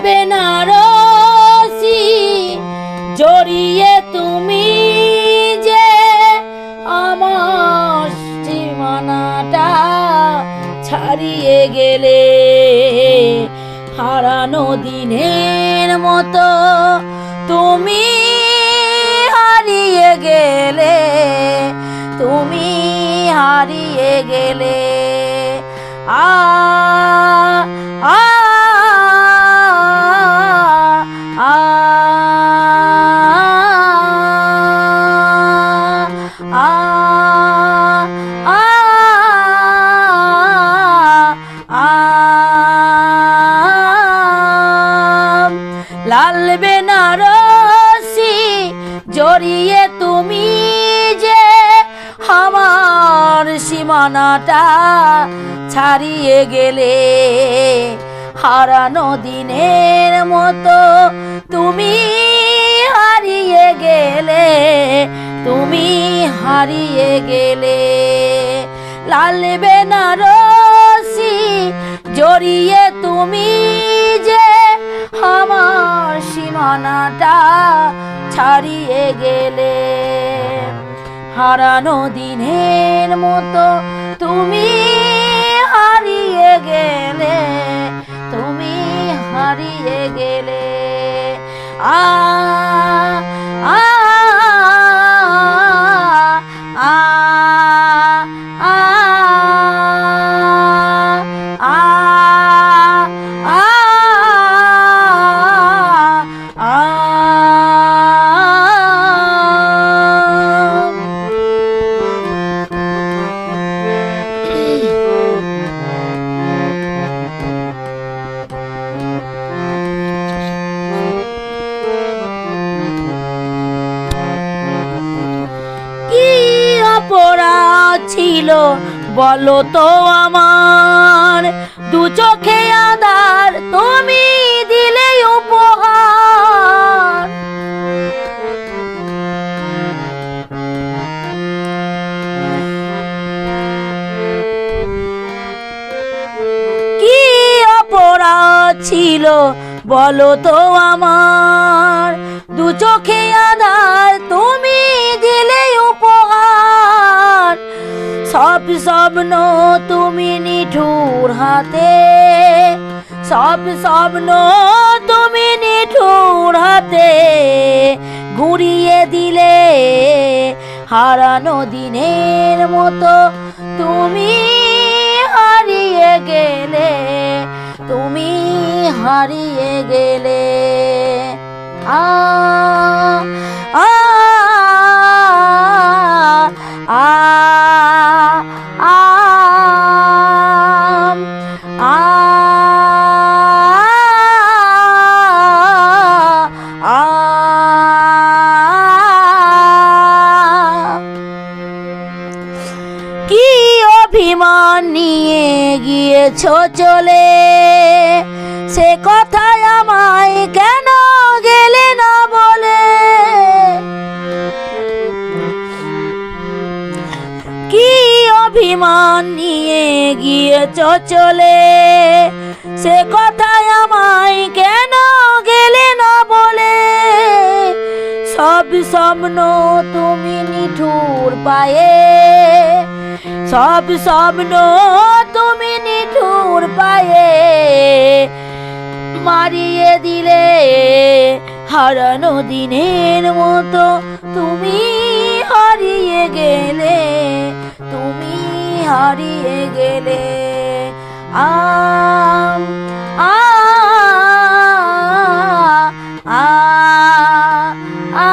বেনারসি জড়িয়ে তুমি যে আমার সীমানাটা ছাড়িয়ে গেলে, হারানো দিনের মতো তুমি হারিয়ে গেলে, তুমি হারিয়ে গেলে। আ আ আ লাল বেনারসি জড়িয়ে তুমি যে আমার সীমানাটা ছাড়িয়ে গেলে, হারানো দিনের মতো তুমি হারিয়ে গেলে, তুমি হারিয়ে গেলে। লাল বেনারসি জড়িয়ে তুমি যে আমার সীমানাটা ছাড়িয়ে গেলে, হারানো দিনের মতো তুমি হারিয়ে গেলে, তুমি হারিয়ে গেলে। আ আ আ আ অপরাধ ছিল বলো তো আমার, দু চোখে আঁধার তুমি দিলে উপহার। কি অপরাধ ছিল বলো তো আমার, দু চোখে আঁধার তুমি দিলে উপহার। সব স্বপ্ন তুমি নিঠুর হাতে, সব স্বপ্ন তুমি নিঠুর হাতে ঘুরিয়ে দিলে, হারানো দিনের মতো তুমি হারিয়ে গেলে, তুমি হারিয়ে গেলে। আ আ আ আ আ কি অভিমান নিয়ে গিয়েছো চলে, সে কথায় আমায় কেন গেলে না বলে। কি অভিমান নিয়ে গিয়েছো চলে, সে কথায় আমায় কেন গেলে না বলে। সব স্বপ্ন তুমি নিঠুর পায়ে, সব স্বপ্ন তুমি নিঠুর পায়ে মারিয়ে দিলে, হারানো দিনের মতো তুমি হারিয়ে গেলে, তুমি হারিয়ে গেলে। আ আ আ আ আ